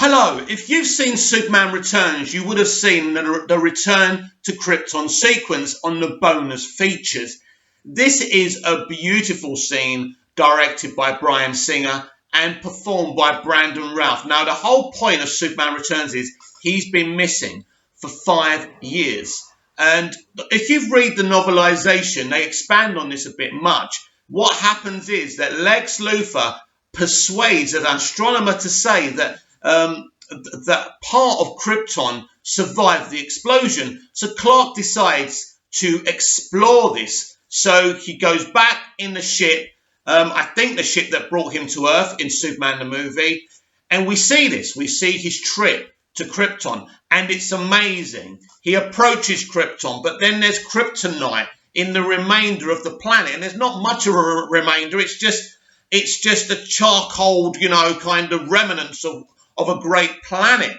Hello, if you've seen Superman Returns, you would have seen the return to Krypton sequence on the bonus features. This is a beautiful scene directed by Bryan Singer and performed by Brandon Routh. Now, the whole point of Superman Returns is he's been missing for 5 years. And if you read the novelization, they expand on this a bit much. What happens is that Lex Luthor persuades an astronomer to say that that part of Krypton survived the explosion. So Clark decides to explore this. So he goes back in the ship, I think the ship that brought him to Earth in Superman the movie, and we see this. We see his trip to Krypton, and it's amazing. He approaches Krypton, but then there's kryptonite in the remainder of the planet, and there's not much of a remainder. It's just a charcoal, kind of remnants of a great planet.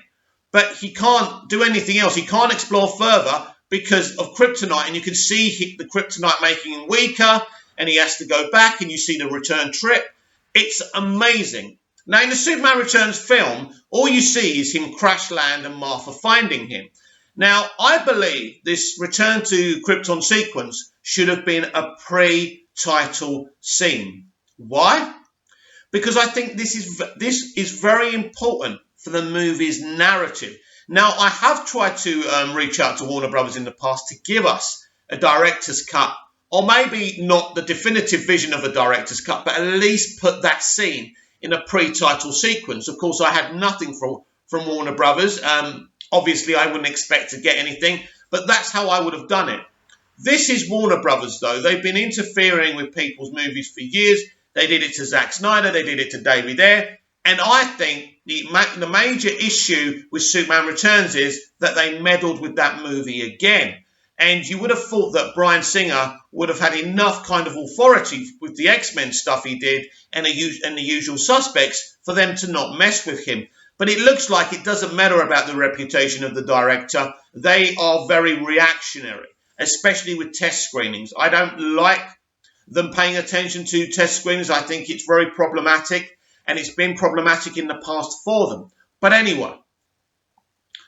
But he can't do anything else. He can't explore further because of kryptonite. And you can see the kryptonite making him weaker, and he has to go back, and you see the return trip. It's amazing. Now, in the Superman Returns film, all you see is him crash land and Martha finding him. Now, I believe this return to Krypton sequence should have been a pre-title scene. Why? Because I think this is very important for the movie's narrative. Now, I have tried to reach out to Warner Brothers in the past to give us a director's cut, or maybe not the definitive vision of a director's cut, but at least put that scene in a pre-title sequence. Of course, I had nothing from Warner Brothers. Obviously, I wouldn't expect to get anything, but that's how I would have done it. This is Warner Brothers, though. They've been interfering with people's movies for years. They did it to Zack Snyder. They did it to David Ayer. And I think the major issue with Superman Returns is that they meddled with that movie again. And you would have thought that Bryan Singer would have had enough kind of authority with the X-Men stuff he did and the usual suspects for them to not mess with him. But it looks like it doesn't matter about the reputation of the director. They are very reactionary, especially with test screenings. I don't like them paying attention to test screenings. I think it's very problematic, and it's been problematic in the past for them. But anyway,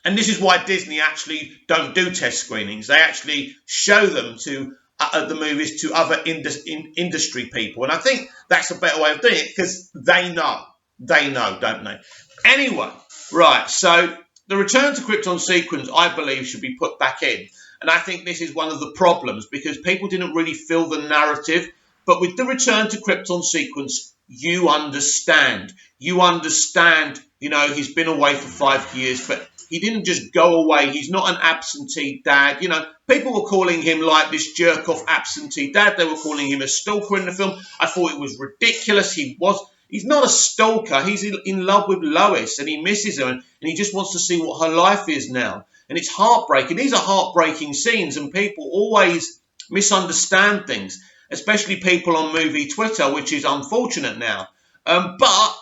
and this is why Disney actually don't do test screenings. They actually show them to the movies to other industry people. And I think that's a better way of doing it because they know, don't they? Anyway, right, so the return to Krypton sequence, I believe, should be put back in. And I think this is one of the problems because people didn't really feel the narrative. But with the return to Krypton sequence, you understand. You understand, he's been away for 5 years, but he didn't just go away. He's not an absentee dad. People were calling him like this jerk-off absentee dad. They were calling him a stalker in the film. I thought it was ridiculous. He's not a stalker. He's in love with Lois, and he misses her, and he just wants to see what her life is now. And it's heartbreaking. These are heartbreaking scenes, and people always misunderstand things, especially people on movie Twitter, which is unfortunate now. But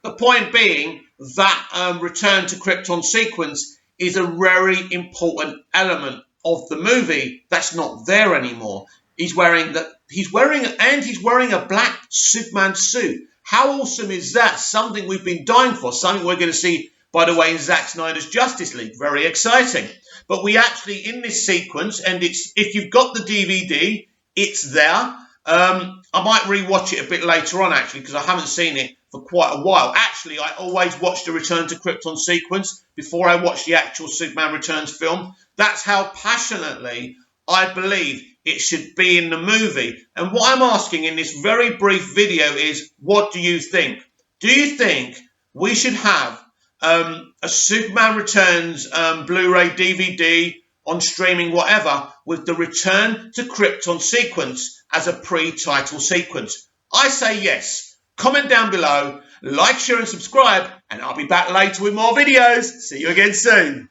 the point being that return to Krypton sequence is a very important element of the movie that's not there anymore. He's wearing a black Superman suit. How awesome is that? Something we've been dying for. Something we're going to see, by the way, in Zack Snyder's Justice League. Very exciting. But we actually, in this sequence, and if you've got the DVD, it's there. I might rewatch it a bit later on, actually, because I haven't seen it for quite a while. Actually, I always watch the Return to Krypton sequence before I watch the actual Superman Returns film. That's how passionately I believe it should be in the movie. And what I'm asking in this very brief video is, what do you think? Do you think we should have a Superman Returns Blu-ray DVD on streaming, whatever, with the Return to Krypton sequence as a pre-title sequence? I say yes. Comment down below, like, share and subscribe, and I'll be back later with more videos. See you again soon.